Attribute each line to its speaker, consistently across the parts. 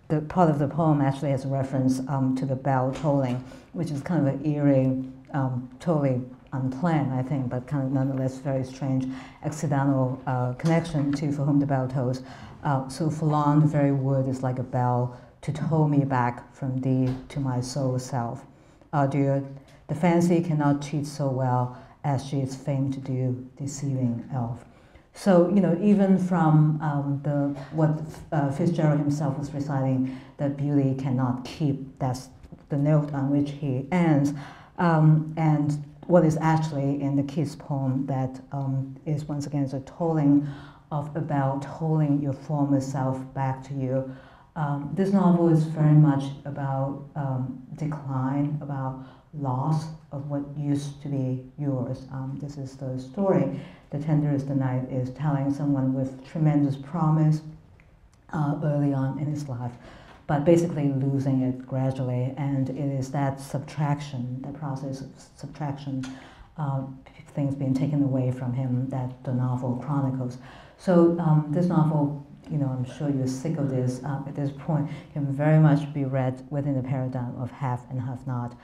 Speaker 1: the part of the poem actually has a reference to the bell tolling, which is kind of an eerie, totally unplanned, I think, but kind of nonetheless very strange accidental connection to For Whom the Bell Tolls. So forlorn, the very word is like a bell to toll me back from thee to my soul self. Adieu, the fancy cannot cheat so well as she is famed to do, deceiving elf. So, you know, even from what Fitzgerald himself was reciting, that beauty cannot keep, that's the note on which he ends, and what is actually in the Keats poem that is once again is a tolling of a bell, tolling your former self back to you. This novel is very much about decline, about loss of what used to be yours. This is the story. The Tender is the Night is telling someone with tremendous promise early on in his life, but basically losing it gradually. And it is that subtraction, that process of subtraction, things being taken away from him, that the novel chronicles. So this novel, you know, I'm sure you're sick of this at this point, can very much be read within the paradigm of have and have not.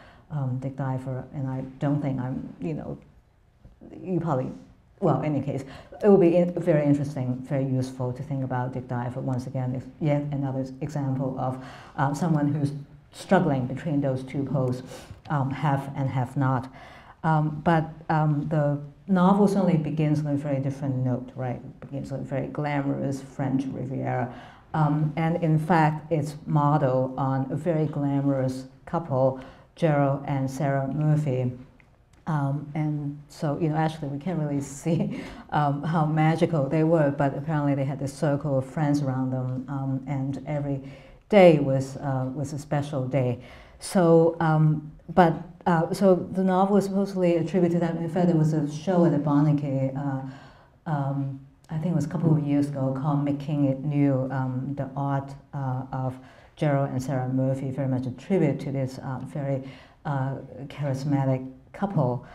Speaker 1: Dick Diver, and I don't think I'm, you know, you probably, well, in any case, it will be very interesting, very useful to think about Dick Diver once again, is yet another example of someone who's struggling between those two poles, have and have not. But the novel certainly begins on a very different note, right? It begins on a very glamorous French Riviera. And in fact, it's modeled on a very glamorous couple, Gerald and Sara Murphy. And so, you know, actually we can't really see how magical they were, but apparently they had this circle of friends around them, and every day was a special day. So, so the novel is supposedly attributed to that. In fact, there was a show at the Barneke, I think it was a couple of years ago, called Making It New, the art of Gerald and Sara Murphy, very much a tribute to this very charismatic couple.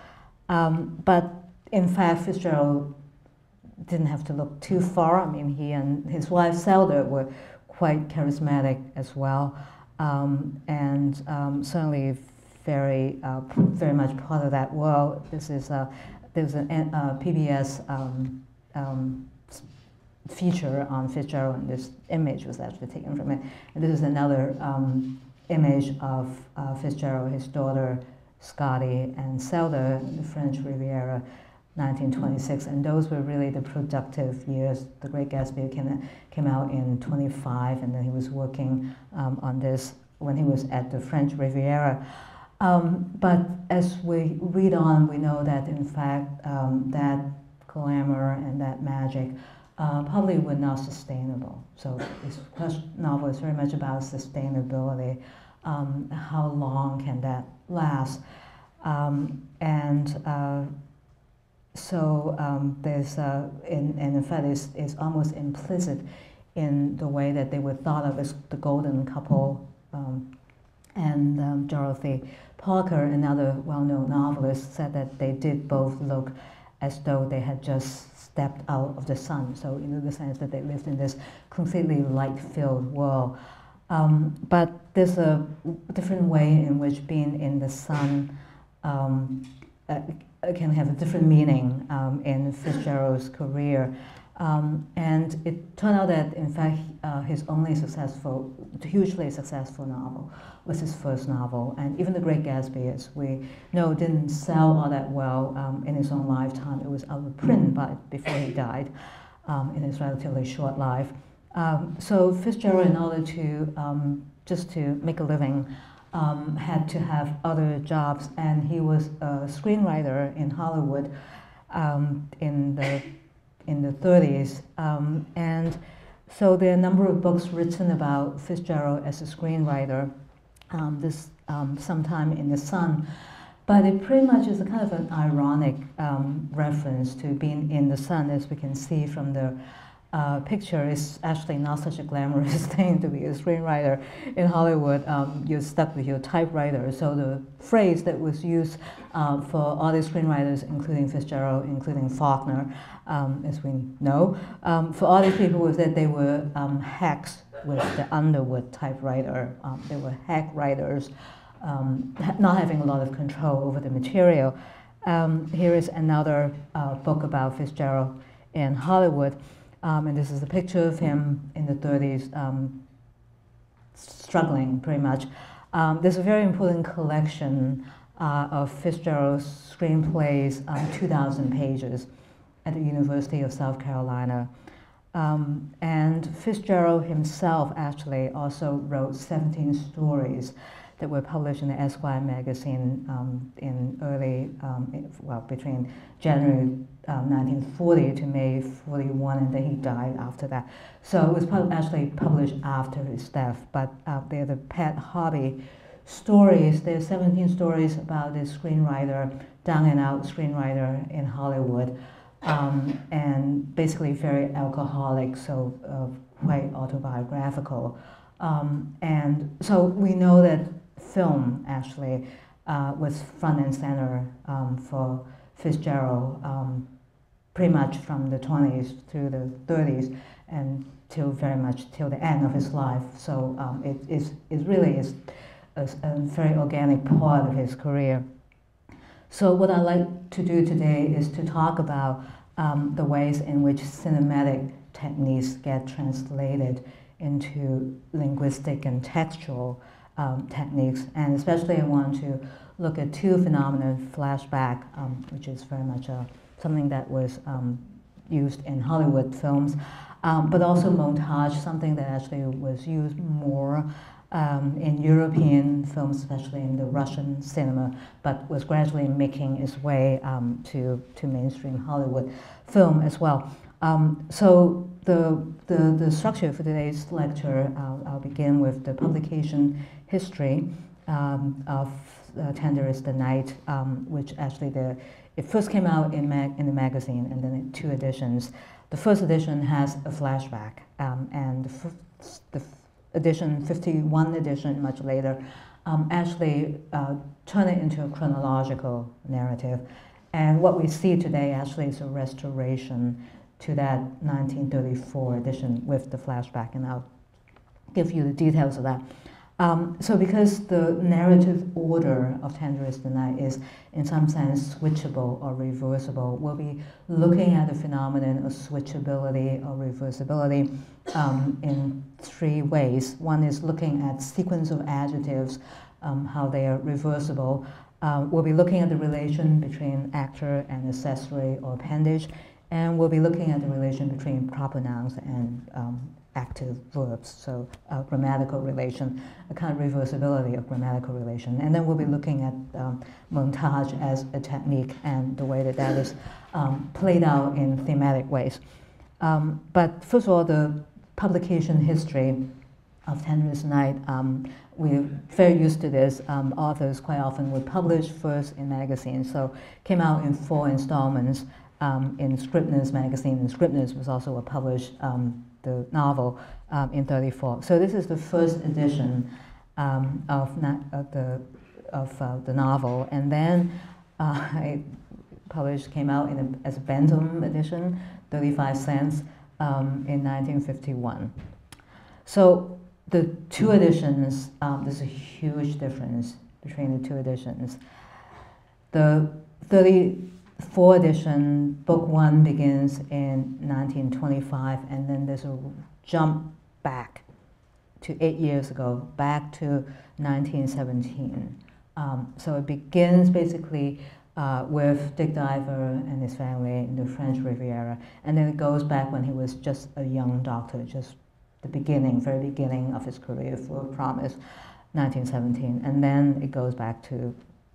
Speaker 1: But in fact, Fitzgerald didn't have to look too far. I mean, he and his wife Zelda were quite charismatic as well, and certainly very much part of that world. This is there's a PBS feature on Fitzgerald, and this image was actually taken from it. And this is another image of Fitzgerald, his daughter Scottie, and Zelda, the French Riviera, 1926. And those were really the productive years. The Great Gatsby came out in 25, and then he was working on this when he was at the French Riviera. But as we read on, we know that in fact that glamour and that magic probably were not sustainable. So this novel is very much about sustainability. How long can that last? So there's, and in fact, it's almost implicit in the way that they were thought of as the golden couple. And Dorothy Parker, another well-known novelist, said that they did both look as though they had just stepped out of the sun. So in the sense that they lived in this completely light-filled world. But there's a different way in which being in the sun can have a different meaning in Fitzgerald's career. And it turned out that, in fact, his only hugely successful novel was his first novel. And even The Great Gatsby, as we know, didn't sell all that well in his own lifetime. It was out of print before he died in his relatively short life. So Fitzgerald, in order to, just to make a living, had to have other jobs. And he was a screenwriter in Hollywood in the 30s, and so there are a number of books written about Fitzgerald as a screenwriter, Sometime in the Sun, but it pretty much is a kind of an ironic reference to being in the sun, as we can see from the picture. Is actually not such a glamorous thing to be a screenwriter in Hollywood. You're stuck with your typewriter. So the phrase that was used for all the screenwriters, including Fitzgerald, including Faulkner, as we know, for all these people was that they were hacks with the Underwood typewriter. They were hack writers, not having a lot of control over the material. Here is another book about Fitzgerald in Hollywood, and this is a picture of him in the 30s, struggling pretty much. There's a very important collection of Fitzgerald's screenplays, 2,000 pages, at the University of South Carolina. And Fitzgerald himself actually also wrote 17 stories that were published in the Esquire magazine in early, well, between January 1940 to May 41, and then he died after that. So it was actually published after his death, but they're the pet hobby stories. There are 17 stories about this screenwriter, down and out screenwriter in Hollywood, and basically very alcoholic, so quite autobiographical. And so we know that film actually was front and center for Fitzgerald pretty much from the 20s through the 30s and till very much till the end of his life. So it really is a very organic part of his career. So what I'd like to do today is to talk about the ways in which cinematic techniques get translated into linguistic and textual techniques, and especially I want to look at two phenomena: flashback, which is very much something that was used in Hollywood films, but also montage, something that actually was used more in European films, especially in the Russian cinema, but was gradually making its way to mainstream Hollywood film as well. So the structure for today's lecture, I'll begin with the publication history of Tender is the Night, which actually it first came out in the magazine, and then in 2 editions. The first edition has a flashback, and the edition, 51 edition, much later, actually turn it into a chronological narrative. And what we see today actually is a restoration to that 1934 edition with the flashback, and I'll give you the details of that. So because the narrative order of Tender is the Night is in some sense switchable or reversible, we'll be looking at the phenomenon of switchability or reversibility in 3 ways. One is looking at sequence of adjectives, how they are reversible. We'll be looking at the relation between actor and accessory or appendage, and we'll be looking at the relation between proper nouns and active verbs, so grammatical relation, a kind of reversibility of grammatical relation. And then we'll be looking at montage as a technique and the way that that is played out in thematic ways. But first of all, the publication history of Tender is the Night, we're very used to this. Authors quite often would publish first in magazines, so came out in 4 installments in Scribner's magazine, and Scribner's was also published the novel in 34. So this is the first edition of the novel, and then it came out as a Bantam edition, 35 cents in 1951. So the 2 editions, there's a huge difference between the 2 editions. The 34 edition, book 1 begins in 1925, and then there's a jump back to 8 years ago, back to 1917. So it begins basically with Dick Diver and his family in the French Riviera, and then it goes back when he was just a young doctor, just the beginning, very beginning of his career, full of promise, 1917, and then it goes back to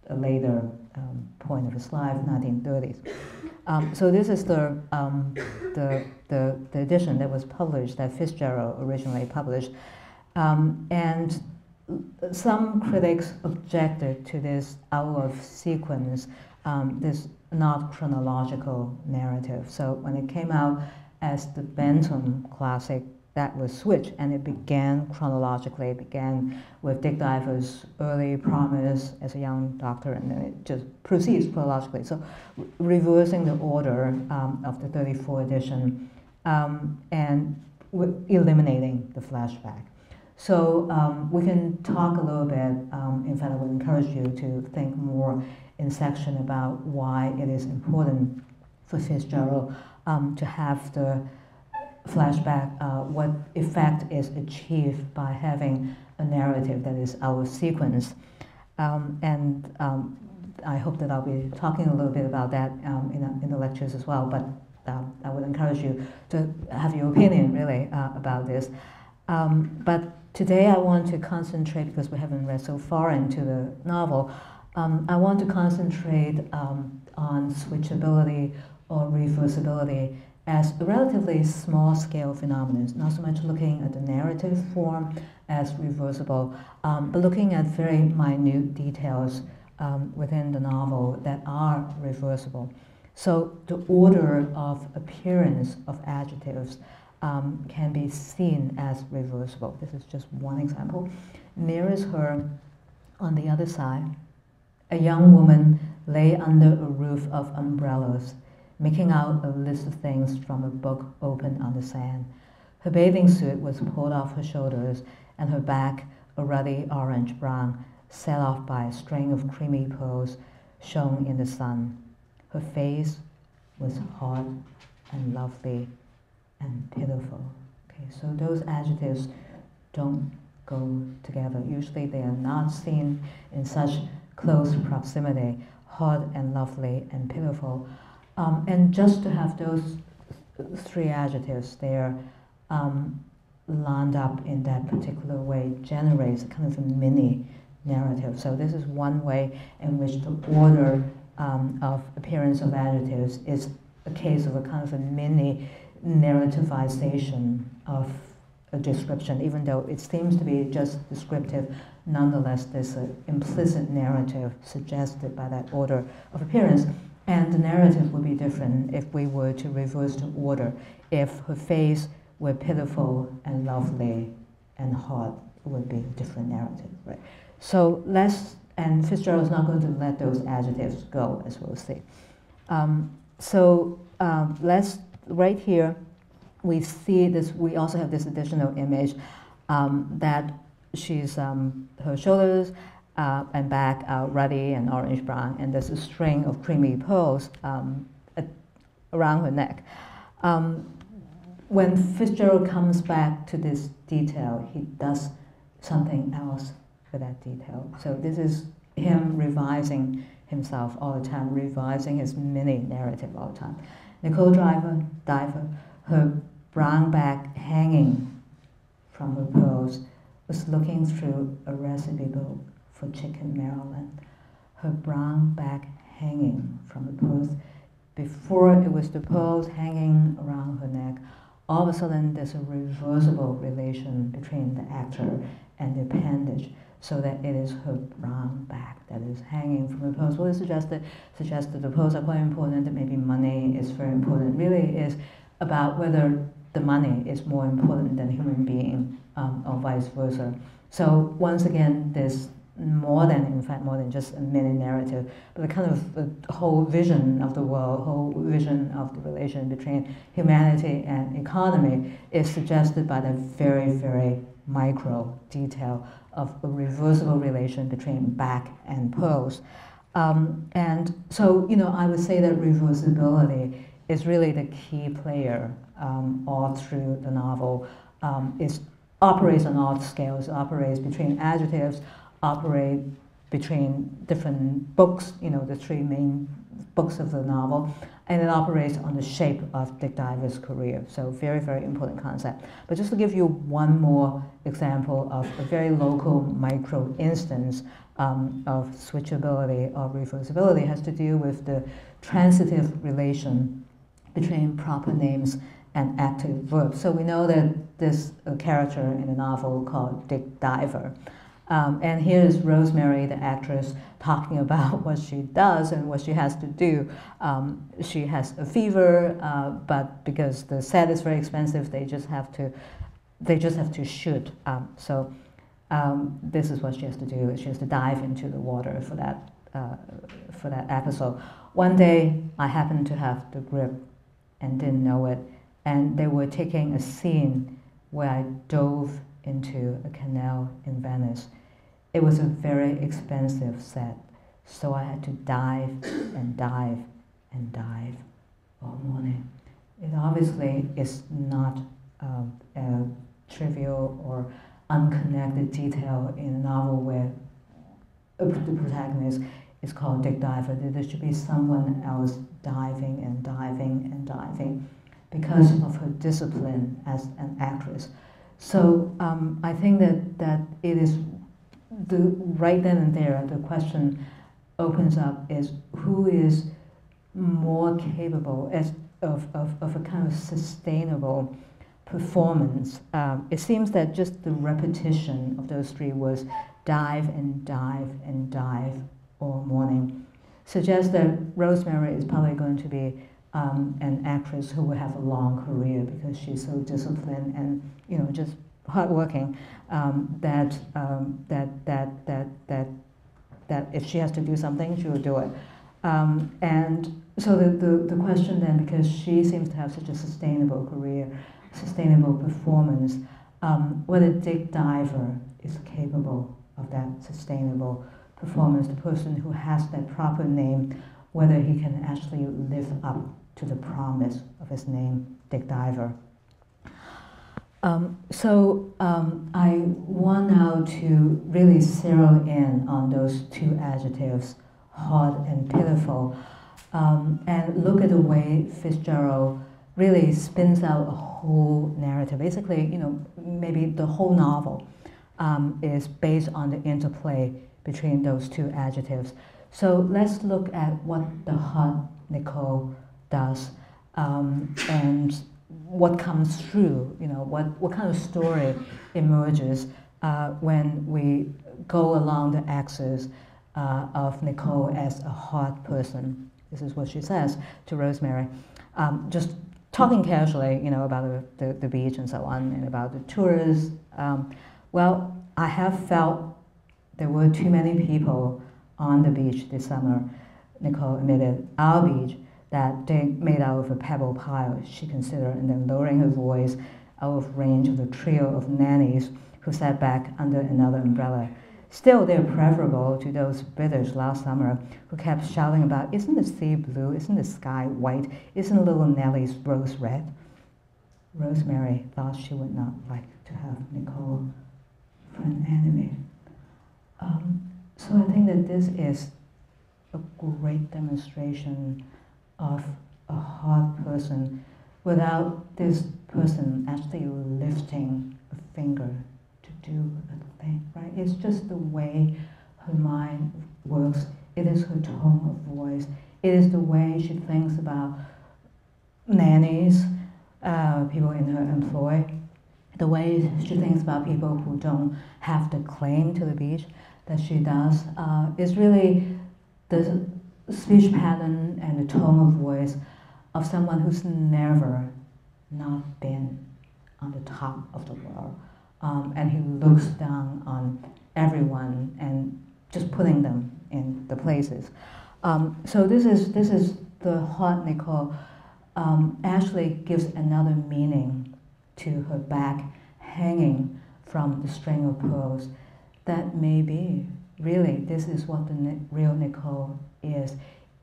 Speaker 1: a later point of his life, 1930s. So this is the edition that was published, that Fitzgerald originally published. And some critics objected to this out of sequence, this not chronological narrative. So when it came out as the Bantam classic, that was switched, and it began chronologically. It began with Dick Diver's early promise as a young doctor, and then it just proceeds chronologically. So reversing the order of the 34 edition. And eliminating the flashback. So we can talk a little bit. In fact, I would encourage you to think more in section about why it is important for Fitzgerald to have the flashback, what effect is achieved by having a narrative that is out of sequence. I hope that I'll be talking a little bit about that in the lectures as well, but I would encourage you to have your opinion, really, about this. But today I want to concentrate, because we haven't read so far into the novel, I want to concentrate on switchability or reversibility as a relatively small-scale phenomenon, not so much looking at the narrative form as reversible, but looking at very minute details within the novel that are reversible. So the order of appearance of adjectives can be seen as reversible. This is just one example. Nearest her, on the other side, a young woman lay under a roof of umbrellas, making out a list of things from a book open on the sand. Her bathing suit was pulled off her shoulders, and her back, a ruddy orange-brown, set off by a string of creamy pearls, shone in the sun. Her face was hot and lovely and pitiful. Okay, so those adjectives don't go together. Usually they are not seen in such close proximity, hot and lovely and pitiful. And just to have those three adjectives there lined up in that particular way generates a kind of a mini narrative. So this is one way in which the order of appearance of adjectives is a case of a kind of a mini narrativization of a description. Even though it seems to be just descriptive, nonetheless there's an implicit narrative suggested by that order of appearance. And the narrative would be different if we were to reverse the order. If her face were pitiful and lovely and hot, it would be a different narrative, right? So and Fitzgerald's not going to let those adjectives go, as we'll see. Right here, we see this, we also have this additional image that she's, her shoulders and back are ruddy and orange-brown, and there's a string of creamy pearls around her neck. When Fitzgerald comes back to this detail, he does something else with that detail. So this is him revising himself all the time, revising his mini narrative all the time. Nicole Diver, her brown back hanging from her pearls, was looking through a recipe book for chicken Maryland. Her brown back hanging from the pearls. Before it was the pearls hanging around her neck, all of a sudden there's a reversible relation between the actor and the appendage, so that it is her brown back that is hanging from the pearls. Well, it suggests that the pearls are quite important, that maybe money is very important. Really is about whether the money is more important than human being, or vice versa. So once again, there's more than just a mini narrative, but a kind of a whole vision of the world, whole vision of the relation between humanity and economy is suggested by the very, very micro detail of a reversible relation between back and pearls. And so, I would say that reversibility is really the key player all through the novel. It operates on all scales, operates between adjectives, operate between different books, the three main books of the novel, and it operates on the shape of Dick Diver's career. So very, very important concept. But just to give you one more example of a very local micro instance of switchability or reversibility has to do with the transitive relation between proper names and active verbs. So we know that this character in the novel called Dick Diver. And here is Rosemary, the actress, talking about what she does and what she has to do. She has a fever, but because the set is very expensive, they just have to shoot. So this is what she has to do. She has to dive into the water for that episode. One day, I happened to have the grip and didn't know it, and they were taking a scene where I dove into a canal in Venice. It was a very expensive set, so I had to dive and dive and dive all morning. It obviously is not a trivial or unconnected detail in a novel where the protagonist is called Dick Diver. There should be someone else diving and diving and diving because of her discipline as an actress. So I think that it is right then and there, the question opens up is who is more capable of a kind of sustainable performance. It seems that just the repetition of those three words, dive and dive and dive all morning, suggests that Rosemary is probably going to be an actress who will have a long career because she's so disciplined and just hardworking. That if she has to do something, she will do it. And so the question then, because she seems to have such a sustainable career, sustainable performance, whether Dick Diver is capable of that sustainable performance, the person who has that proper name, whether he can actually live up to the promise of his name, Dick Diver. I want now to really zero in on those two adjectives, hot and pitiful, and look at the way Fitzgerald really spins out a whole narrative. Basically, maybe the whole novel is based on the interplay between those two adjectives. So let's look at what the hot Nicole does and what comes through, what kind of story emerges when we go along the axis of Nicole as a hot person. This is what she says to Rosemary. Just talking casually, about the beach and so on, and about the tourists. Well, I have felt there were too many people on the beach this summer, Nicole admitted. Our beach, that they made out of a pebble pile, she considered, and then lowering her voice out of range of the trio of nannies who sat back under another umbrella. Still, they're preferable to those British last summer who kept shouting about, isn't the sea blue, isn't the sky white, isn't little Nellie's rose red? Rosemary thought she would not like to have Nicole for an enemy. So I think that this is a great demonstration of a hard person without this person actually lifting a finger to do a thing, right? It's just the way her mind works. It is her tone of voice. It is the way she thinks about nannies, people in her employ, the way she thinks about people who don't have the claim to the beach that she does, is really the speech pattern and the tone of voice of someone who's never not been on the top of the world. And he looks down on everyone and just putting them in the places. So this is the hot Nicole actually gives another meaning to her back hanging from the string of pearls. That may be, really, this is what the real Nicole is.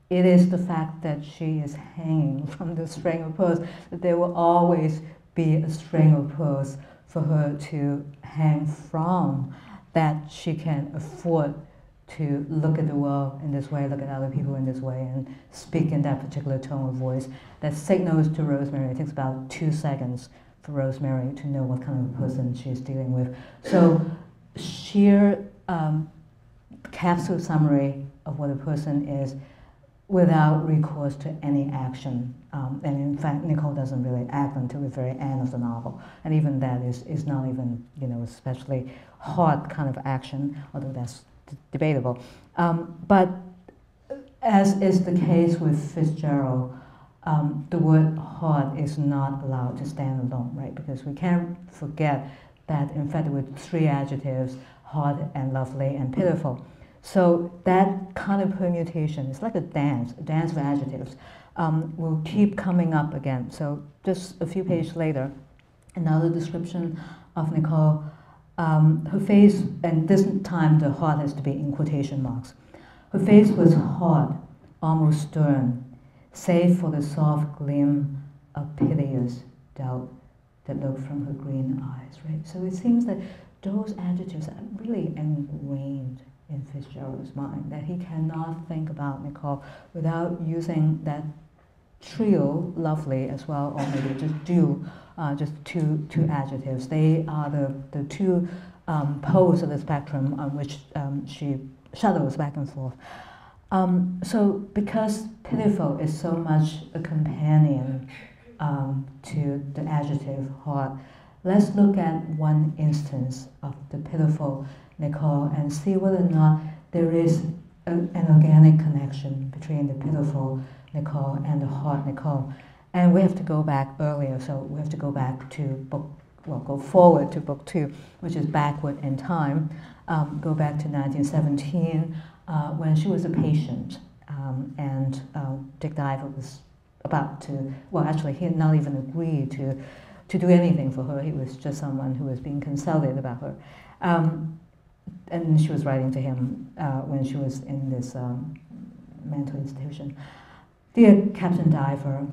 Speaker 1: It is the fact that she is hanging from the string of pearls, that there will always be a string of pearls for her to hang from, that she can afford to look at the world in this way, look at other people in this way, and speak in that particular tone of voice that signals to Rosemary. It takes about 2 seconds for Rosemary to know what kind of person she's dealing with. So sheer capsule summary of what a person is without recourse to any action. And in fact, Nicole doesn't really act until the very end of the novel. And even that is not even, especially hard kind of action, although that's debatable. But as is the case with Fitzgerald, the word hard is not allowed to stand alone, right? Because we can't forget that, in fact, there were 3 adjectives, hard and lovely and pitiful. So that kind of permutation, it's like a dance of adjectives, will keep coming up again. So just a few pages later, Another description of Nicole, her face, and this time the hot has to be in quotation marks. Her face was hot, almost stern, save for the soft gleam of piteous doubt that looked from her green eyes, right? So it seems that those adjectives are really ingrained in Fitzgerald's mind, that he cannot think about Nicole without using that trio, lovely as well, or maybe just two adjectives. They are the two poles of the spectrum on which she shuttles back and forth. So because pitiful is so much a companion to the adjective hot, let's look at one instance of the pitiful Nicole and see whether or not there is an organic connection between the pitiful Nicole and the hot Nicole. And we have to go back earlier, so we have to go back to go forward to book 2, which is backward in time. Go back to 1917, when she was a patient, and Dick Diver was about to, well, actually, he had not even agreed to do anything for her. He was just someone who was being consulted about her. And she was writing to him when she was in this mental institution. Dear Captain Diver,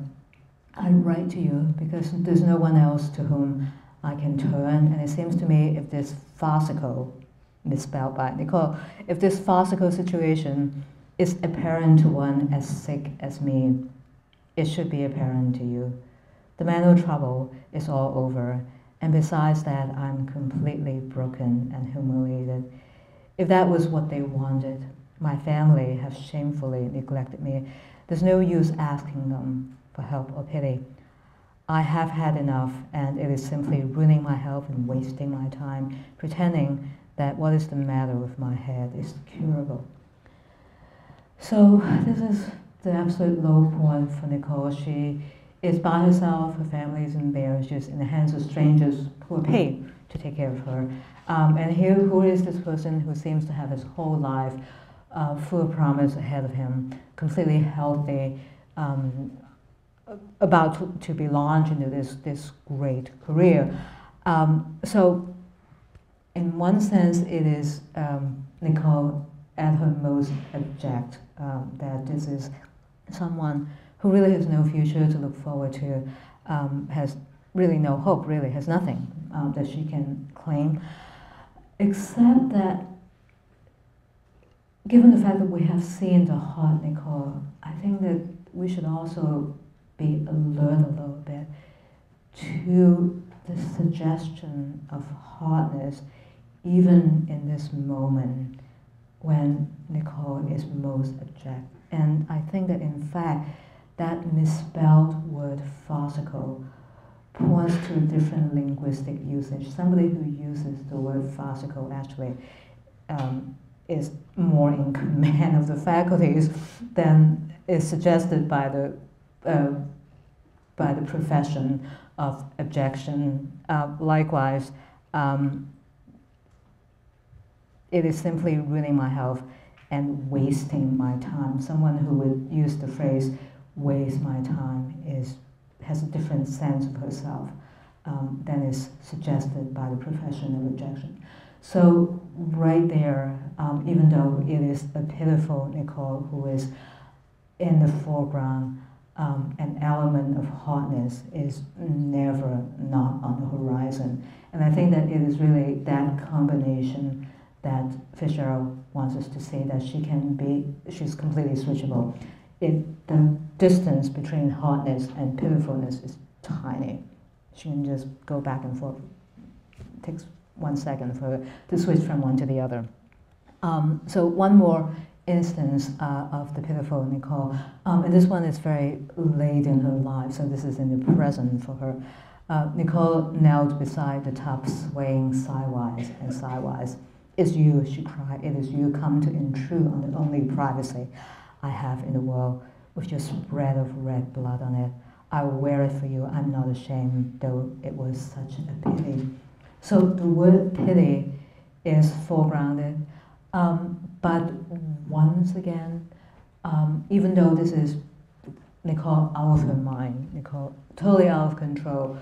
Speaker 1: I write to you because there's no one else to whom I can turn, and it seems to me if this farcical, misspelled by Nicole, if this farcical situation is apparent to one as sick as me, it should be apparent to you. The mental trouble is all over, and besides that, I'm completely broken and humiliated. If that was what they wanted, my family have shamefully neglected me. There's no use asking them for help or pity. I have had enough, and it is simply ruining my health and wasting my time, pretending that what is the matter with my head is curable. So this is the absolute low point for Nicole. She is by herself, her family is embarrassed, she's in the hands of strangers who are paid to take care of her. And here, who is this person who seems to have his whole life full of promise ahead of him, completely healthy, about to be launched into this great career. So in one sense, it is Nicole at her most abject, that this is someone who really has no future to look forward to, has really no hope, really has nothing that she can claim, except that given the fact that we have seen the hot Nicole, I think that we should also be alert a little bit to the suggestion of hotness even in this moment when Nicole is most abject. And I think that in fact that misspelled word farcical points to a different linguistic usage. Somebody who uses the word farcical actually is more in command of the faculties than is suggested by the profession of abjection. Likewise, it is simply ruining my health and wasting my time. Someone who would use the phrase waste my time has a different sense of herself than is suggested by the profession of abjection. So right there, even though it is a pitiful Nicole who is in the foreground, an element of hotness is never not on the horizon. And I think that it is really that combination that Fitzgerald wants us to see, that she's completely switchable. The distance between hotness and pitifulness is tiny. She can just go back and forth. It takes 1 second for her to switch from one to the other. So one more instance of the pitiful Nicole, and this one is very late in her life, so this is in the present for her. Nicole knelt beside the tub, swaying sidewise and sidewise. "It's you," she cried, "it is you come to intrude on the only privacy I have in the world, with your spread of red blood on it. I will wear it for you, I'm not ashamed, though it was such a pity." So the word pity is foregrounded, but once again, even though this is Nicole out of her mind, Nicole totally out of control,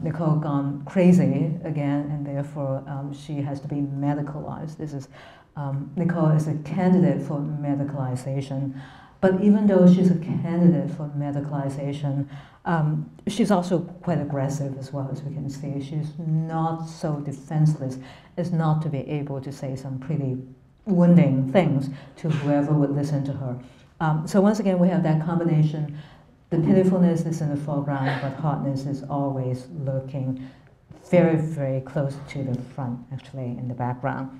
Speaker 1: Nicole gone crazy again, and therefore she has to be medicalized. This is Nicole is a candidate for medicalization, but even though she's a candidate for medicalization, she's also quite aggressive as well, as we can see. She's not so defenseless as not to be able to say some pretty wounding things to whoever would listen to her. So once again, we have that combination. The pitifulness is in the foreground, but hotness is always lurking very, very close to the front, actually, in the background.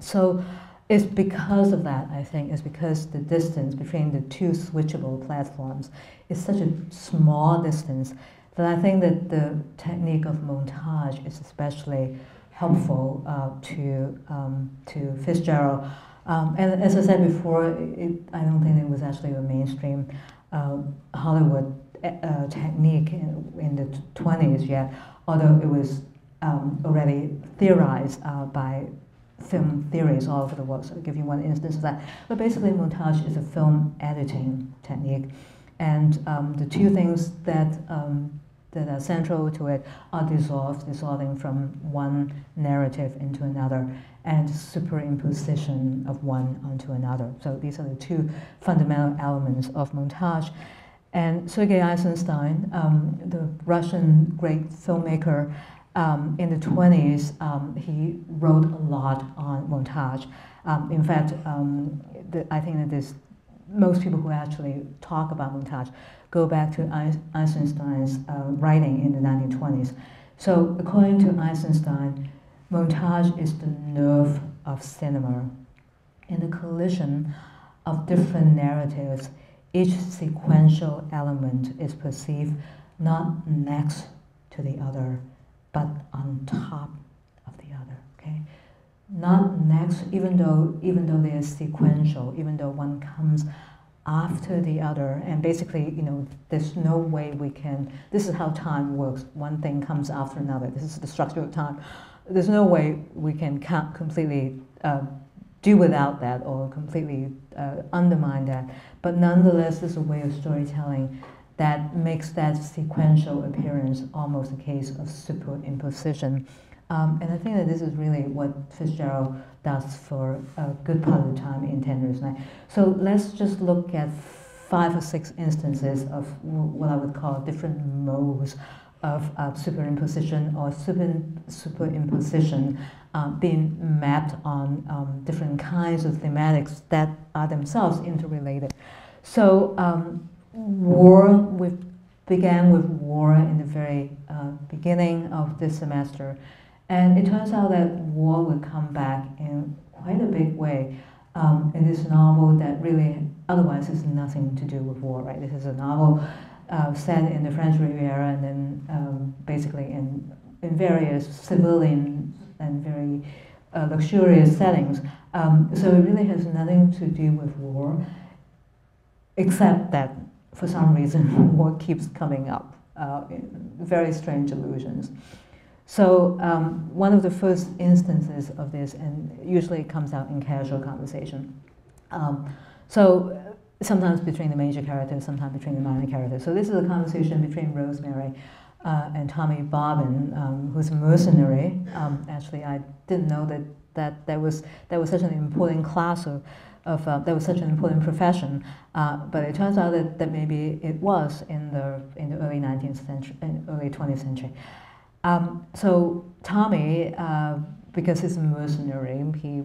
Speaker 1: So it's because of that, I think, it's because the distance between the two switchable platforms is such a small distance that I think that the technique of montage is especially helpful to Fitzgerald. And as I said before, I don't think it was actually a mainstream Hollywood technique in the 20s yet, although it was already theorized by film theories all over the world. So I'll give you one instance of that. But basically, montage is a film editing technique. And the two things that are central to it are dissolving from one narrative into another, and superimposition of one onto another. So these are the two fundamental elements of montage. And Sergei Eisenstein, the Russian great filmmaker, in the 20s, he wrote a lot on montage. In fact, I think that most people who actually talk about montage go back to Eisenstein's writing in the 1920s. So according to Eisenstein, montage is the nerve of cinema. In the collision of different narratives, each sequential element is perceived not next to the other, but on top of the other. Okay, not next, even though they are sequential, even though one comes after the other, and basically, you know, there's no way we can. This is how time works. One thing comes after another. This is the structure of time. There's no way we can completely do without that or completely undermine that. But nonetheless, there's a way of storytelling that makes that sequential appearance almost a case of superimposition. And I think that this is really what Fitzgerald does for a good part of the time in 10 Years' Night. So let's just look at 5 or 6 instances of what I would call different modes of superimposition or superimposition being mapped on different kinds of thematics that are themselves interrelated. So war, we began with war in the very beginning of this semester. And it turns out that war would come back in quite a big way in this novel that really otherwise has nothing to do with war, right? This is a novel set in the French Riviera and then basically in various civilian and very luxurious settings. So it really has nothing to do with war, except that for some reason war keeps coming up in very strange illusions. So one of the first instances of this, and usually it comes out in casual conversation. So sometimes between the major characters, sometimes between the minor characters. So this is a conversation between Rosemary and Tommy Bobbin, who's a mercenary. Actually, I didn't know that was such an important class that was such an important profession. But it turns out that maybe it was in the early 19th century, early 20th century. So Tommy, because he's a mercenary, he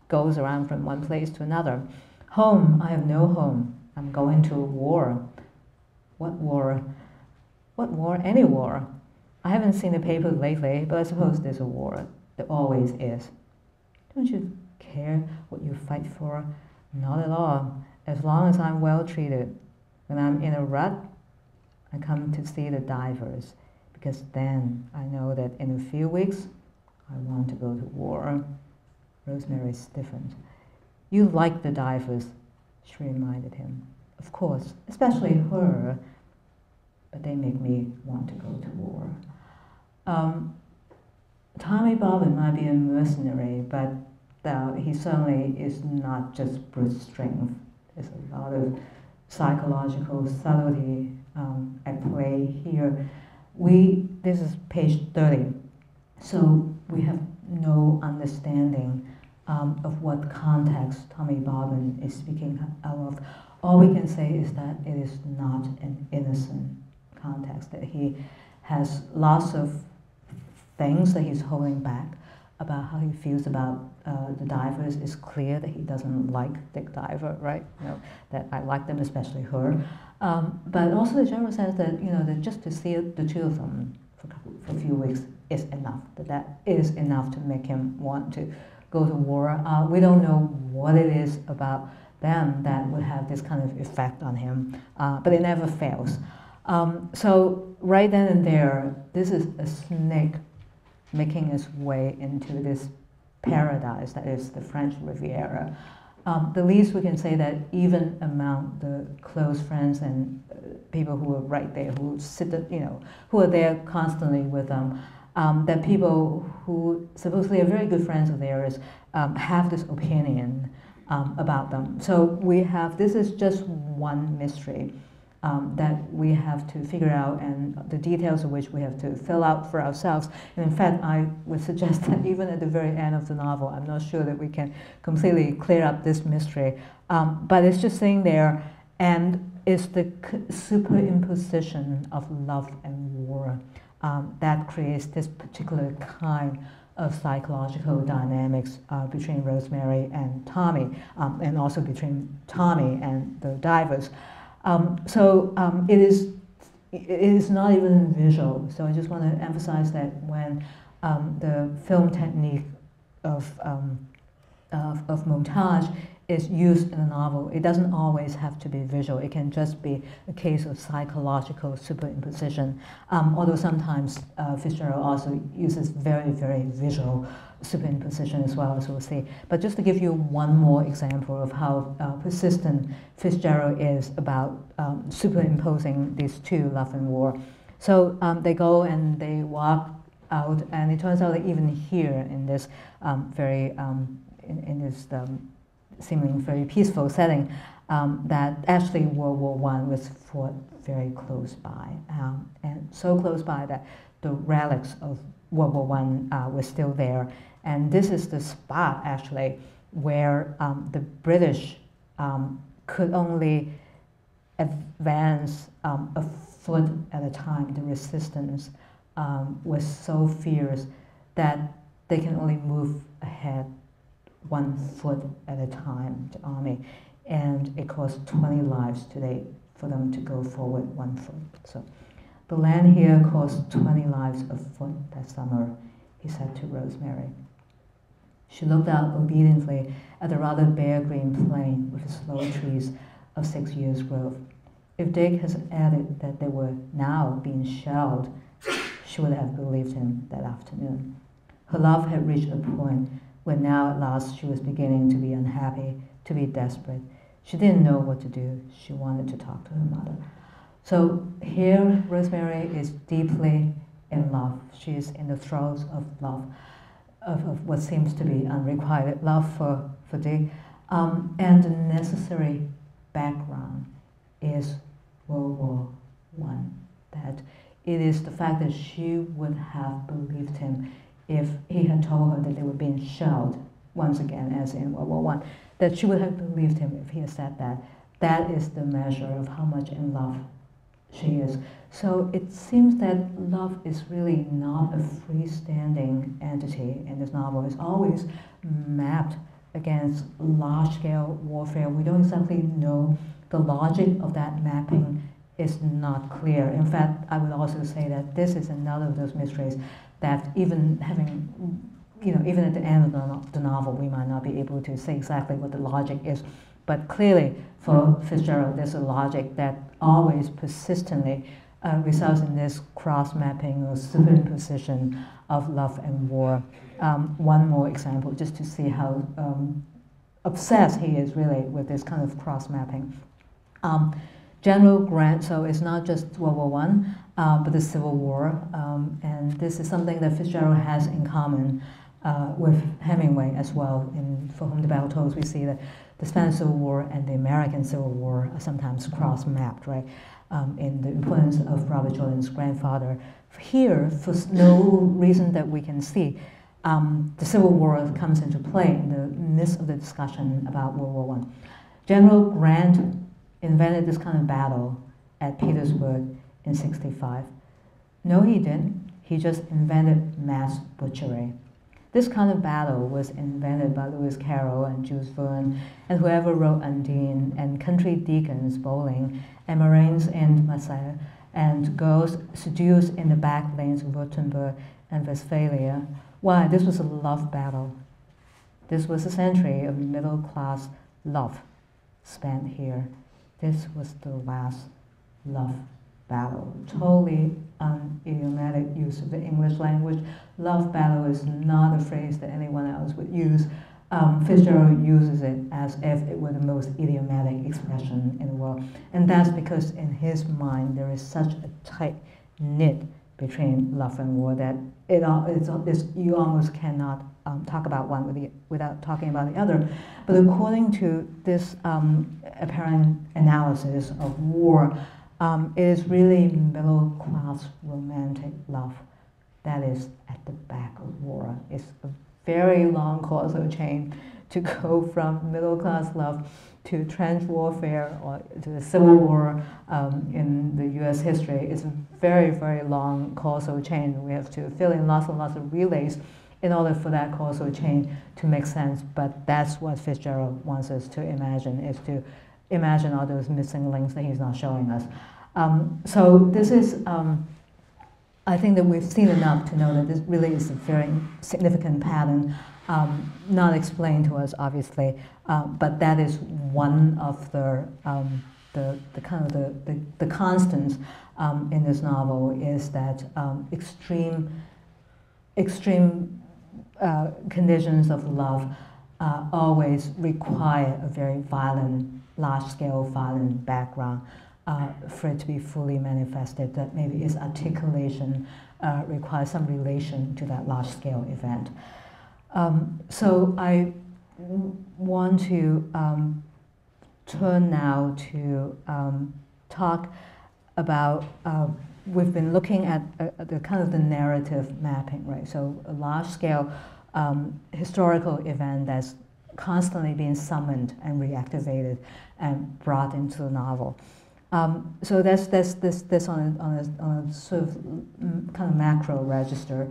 Speaker 1: goes around from one place to another. Home, I have no home. I'm going to a war. What war? What war? Any war. I haven't seen the papers lately, but I suppose there's a war. There always is. Don't you care what you fight for? Not at all. As long as I'm well treated. When I'm in a rut, I come to see the divers, because then I know that in a few weeks, I want to go to war. Rosemary stiffened. You like the divers, she reminded him. Of course, especially her, but they make me want to go to war. Tommy Bobbin might be a mercenary, but he certainly is not just brute strength. There's a lot of psychological subtlety at play here. This is page 30, so we have no understanding of what context Tommy Bobbin is speaking out of. All we can say is that it is not an innocent context, that he has lots of things that he's holding back about how he feels about the divers. It's clear that he doesn't like Dick Diver, right? You know, that I like them, especially her. But also the general sense that, you know, that just to see the two of them for a few weeks is enough, that is enough to make him want to go to war. We don't know what it is about them that would have this kind of effect on him, but it never fails. So right then and there, this is a snake making its way into this paradise that is the French Riviera. The least we can say that even among the close friends and people who are right there, who sit, you know, who are there constantly with them, that people who supposedly are very good friends of theirs have this opinion about them. So we have, this is just one mystery that we have to figure out, and the details of which we have to fill out for ourselves. And in fact, I would suggest that even at the very end of the novel, I'm not sure that we can completely clear up this mystery, but it's just sitting there, and it's the superimposition of love and war that creates this particular kind of psychological dynamics between Rosemary and Tommy, and also between Tommy and the divers. It is not even visual. So I just want to emphasize that when the film technique of montage is used in a novel, it doesn't always have to be visual. It can just be a case of psychological superimposition. Although sometimes Fitzgerald also uses very, very visual superimposition as well, as we'll see. But just to give you one more example of how persistent Fitzgerald is about superimposing these two, love and war. So they go and they walk out, and it turns out that even here in this seemingly very peaceful setting, that actually World War I was fought very close by, and so close by that the relics of World War I were still there. And this is the spot, actually, where the British could only advance a foot at a time. The resistance was so fierce that they can only move ahead 1 foot at a time, the army. And it cost 20 lives today for them to go forward 1 foot. So the land here cost 20 lives a foot that summer, he said to Rosemary. She looked out obediently at the rather bare green plain with the slow trees of 6 years' growth. If Dick has added that they were now being shelled, she would have believed him that afternoon. Her love had reached a point where now at last she was beginning to be unhappy, to be desperate. She didn't know what to do. She wanted to talk to her mother. So here Rosemary is deeply in love. She is in the throes of love, of what seems to be unrequited love for Dick. And the necessary background is World War I. That it is the fact that she would have believed him if he had told her that they were being shelled, once again, as in World War I, that she would have believed him if he had said that. That is the measure of how much in love she is. So it seems that love is really not a freestanding entity in this novel. It's always mapped against large-scale warfare. We don't exactly know the logic of that mapping is not clear. In fact, I would also say that this is another of those mysteries that even having, even at the end of the novel, we might not be able to say exactly what the logic is. But clearly, for Fitzgerald, there's a logic that always persistently results in this cross-mapping or superimposition of love and war. One more example, just to see how obsessed he is really with this kind of cross-mapping. General Grant, so it's not just World War I, but the Civil War, and this is something that Fitzgerald has in common with Hemingway as well. For Whom the Bell Tolls, we see that the Spanish Civil War and the American Civil War are sometimes cross-mapped, right? in the importance of Robert Jordan's grandfather. Here, for no reason that we can see, the Civil War comes into play in the midst of the discussion about World War I. General Grant invented this kind of battle at Petersburg in '65. No, he didn't. He just invented mass butchery. This kind of battle was invented by Lewis Carroll and Jules Verne and whoever wrote Undine, and country deacons bowling and Marines in Marseille and girls seduced in the back lanes of Württemberg and Westphalia. Why? This was a love battle. This was a century of middle-class love spent here. This was the last love battle. Totally idiomatic use of the English language. Love battle is not a phrase that anyone else would use. Fitzgerald uses it as if it were the most idiomatic expression in the world. And that's because in his mind there is such a tight knit between love and war that you almost cannot talk about one without talking about the other. But according to this apparent analysis of war, it is really middle-class romantic love that is at the back of war. It's a very long causal chain to go from middle-class love to trench warfare or to the Civil War in the US history. It's a very, very long causal chain. We have to fill in lots and lots of relays in order for that causal chain to make sense. But that's what Fitzgerald wants us to imagine, is to imagine all those missing links that he's not showing us. So this is, I think that we've seen enough to know that this really is a very significant pattern, not explained to us, obviously, but that is one of the kind of the constants in this novel, is that extreme conditions of love always require a very violent, large-scale violent background for it to be fully manifested. That maybe its articulation requires some relation to that large-scale event. So I want to turn now to talk about, we've been looking at the kind of the narrative mapping, right? So a large-scale historical event that's constantly being summoned and reactivated and brought into the novel. So that's this on a sort of kind of macro register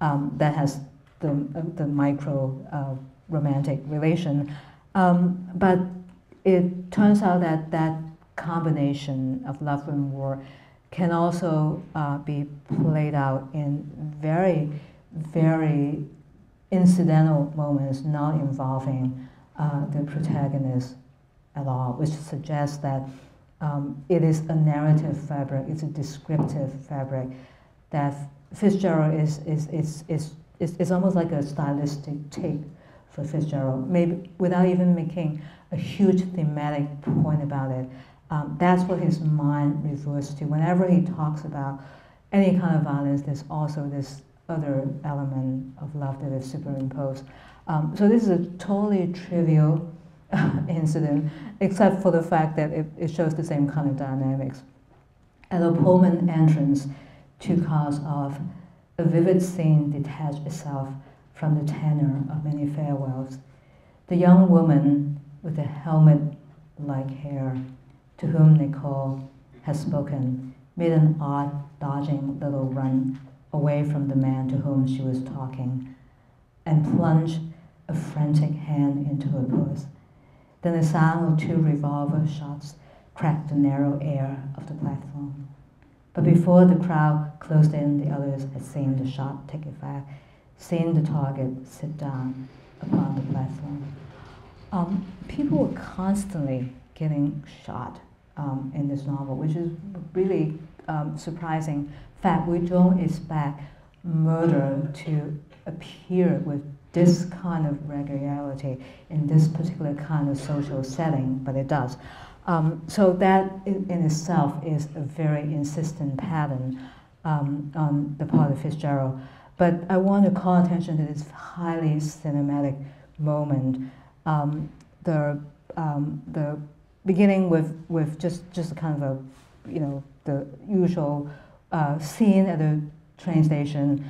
Speaker 1: that has the micro romantic relation, but it turns out that that combination of love and war can also be played out in very, very incidental moments not involving the protagonist at all, which suggests that it is a narrative fabric, it's a descriptive fabric that Fitzgerald is almost like a stylistic take for Fitzgerald, maybe without even making a huge thematic point about it. That's what his mind refers to. Whenever he talks about any kind of violence, there's also this other element of love that is superimposed. So this is a totally trivial incident, except for the fact that it shows the same kind of dynamics. At the Pullman entrance, 2 cars off, a vivid scene detached itself from the tenor of many farewells. The young woman with the helmet-like hair, to whom Nicole has spoken, made an odd, dodging little run away from the man to whom she was talking, and plunged a frantic hand into her purse. Then the sound of 2 revolver shots cracked the narrow air of the platform. But before the crowd closed in, the others had seen the shot take effect, seen the target sit down upon the platform. People were constantly getting shot in this novel, which is really surprising fact. We don't expect murder to appear with this kind of regularity in this particular kind of social setting, but it does. So that in itself is a very insistent pattern on the part of Fitzgerald. But I want to call attention to this highly cinematic moment. The beginning with just a kind of the usual scene at the train station,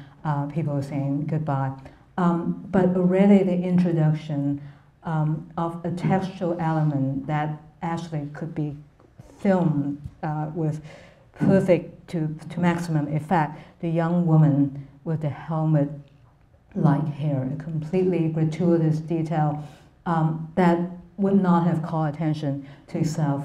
Speaker 1: people saying goodbye. But already the introduction of a textual element that actually could be filmed with perfect to maximum effect. The young woman with the helmet-like hair, a completely gratuitous detail that would not have called attention to itself,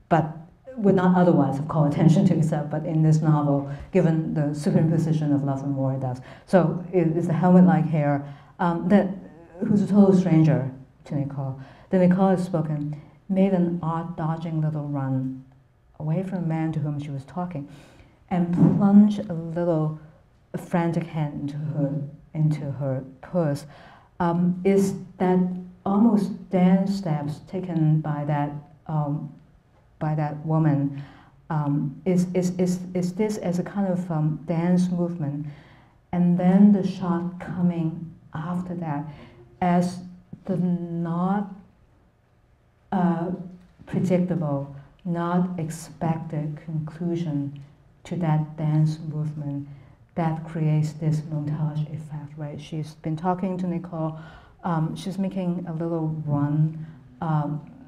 Speaker 1: but would not otherwise have called attention to itself, but in this novel, given the superimposition of love and war, it does. So it's the helmet-like hair who's a total stranger to Nicole. Then Nicole has spoken, made an odd dodging little run away from the man to whom she was talking, and plunged a little frantic hand into her purse. Is that almost dance steps taken by that woman? Is this as a kind of dance movement, and then the shot coming after that as the not predictable, not expected conclusion to that dance movement that creates this montage effect, right? She's been talking to Nicole, she's making a little run.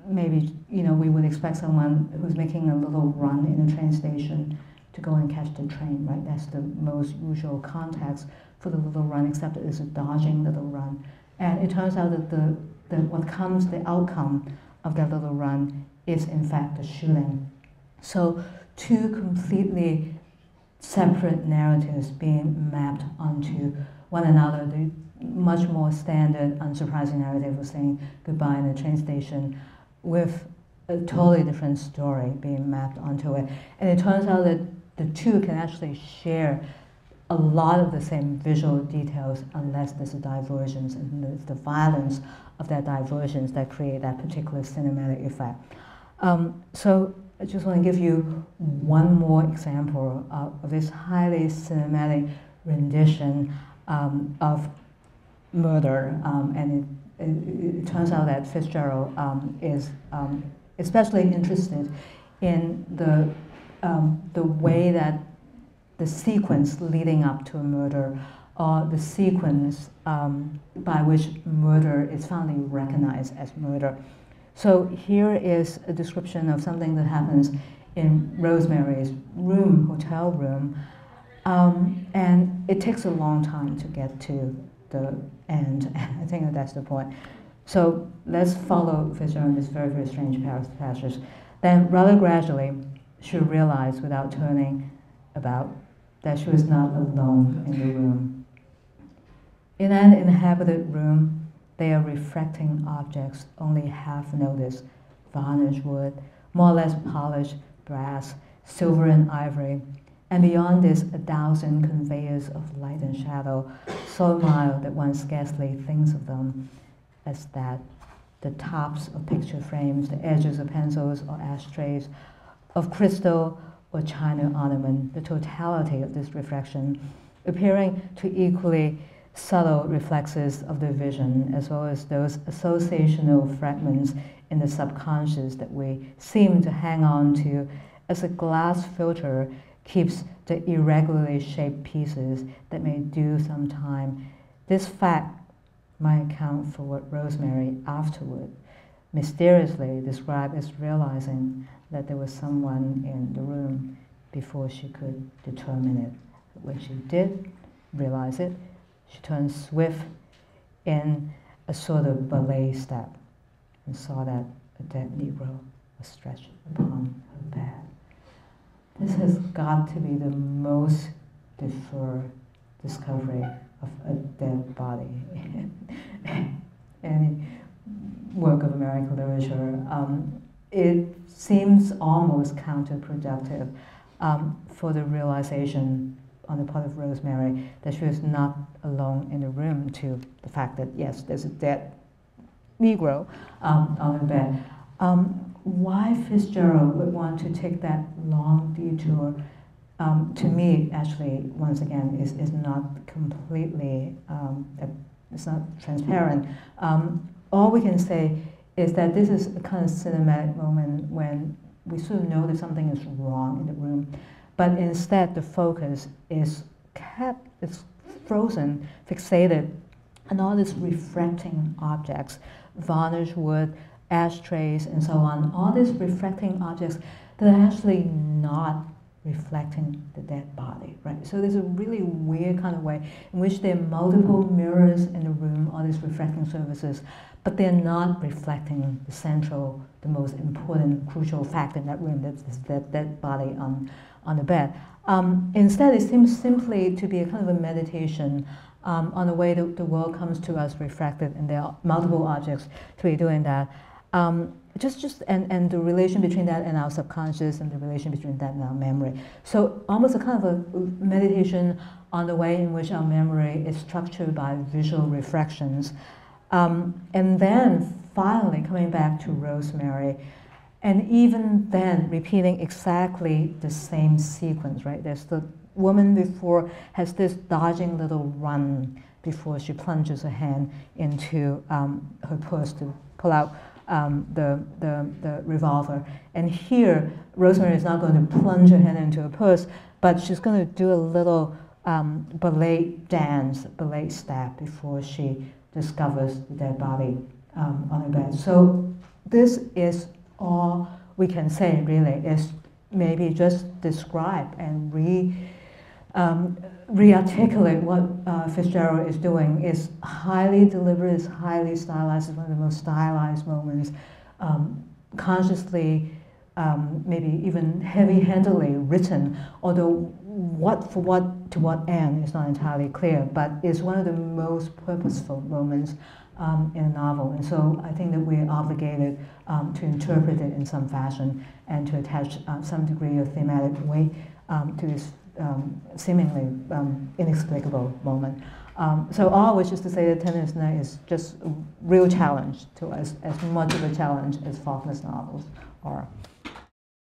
Speaker 1: Maybe, we would expect someone who's making a little run in a train station to go and catch the train, right? That's the most usual context for the little run, except it's a dodging little run. And it turns out that the outcome of that little run is in fact the shooting. So two completely separate narratives being mapped onto one another. The much more standard, unsurprising narrative of saying goodbye in a train station with a totally different story being mapped onto it. And it turns out that the two can actually share a lot of the same visual details unless there's a divergence, and it's the violence of that divergence that create that particular cinematic effect. So I just want to give you one more example of this highly cinematic rendition of murder, and it turns out that Fitzgerald is especially interested in the way that the sequence leading up to a murder, or the sequence by which murder is finally recognized as murder. So here is a description of something that happens in Rosemary's room, hotel room, and it takes a long time to get to the end. I think that's the point. So let's follow Fitzgerald in this very, very strange passage. Then, rather gradually, she realized without turning about that she was not alone in the room. In an inhabited room, they are refracting objects only half noticed: varnished wood, more or less polished brass, silver and ivory, and beyond this 1,000 conveyors of light and shadow, so mild that one scarcely thinks of them as that. The tops of picture frames, the edges of pencils or ashtrays, of crystal or china ornament, the totality of this reflection, appearing to equally subtle reflexes of the vision, as well as those associational fragments in the subconscious that we seem to hang on to as a glass filter keeps the irregularly shaped pieces that may do some time. This fact might account for what Rosemary afterward mysteriously described as realizing that there was someone in the room before she could determine it. When she did realize it, she turned swift in a sort of ballet step and saw that a dead Negro was stretched upon her bed. This has got to be the most deferred discovery of a dead body in any work of American literature. It seems almost counterproductive for the realization on the part of Rosemary that she was not alone in the room, to the fact that, yes, there's a dead Negro on her bed. Why Fitzgerald would want to take that long detour, to me, actually, once again, is not completely, it's not transparent. All we can say is that this is a kind of cinematic moment when we sort of know that something is wrong in the room, but instead the focus is kept, it's frozen, fixated, and all these refracting objects, varnish wood, ashtrays, and so on, all these refracting objects that are actually not reflecting the dead body, right? So there's a really weird kind of way in which there are multiple mirrors in the room, all these reflecting surfaces, but they're not reflecting the central, the most important, crucial fact in that room, that's that dead body on the bed. Instead, it seems simply to be a kind of a meditation on the way the world comes to us refracted, and there are multiple objects to be doing that. And the relation between that and our subconscious, and the relation between that and our memory. So almost a kind of a meditation on the way in which our memory is structured by visual refractions. And then finally coming back to Rosemary, and even then repeating exactly the same sequence, right? There's the woman before has this dodging little run before she plunges her hand into her purse to pull out the revolver. And here, Rosemary is not going to plunge her hand into her purse, but she's going to do a little ballet dance, ballet step before she discovers the dead body on her bed. So this is all we can say, really, is maybe just describe and re-articulate what Fitzgerald is doing. Is highly deliberate, is highly stylized, is one of the most stylized moments, consciously, maybe even heavy-handedly written, although to what end is not entirely clear, but it's one of the most purposeful moments in a novel. And so I think that we're obligated to interpret it in some fashion and to attach some degree of thematic weight to this seemingly inexplicable moment. So all which is to say that Tenderness Night is just a real challenge to us, as much of a challenge as Faulkner's novels are.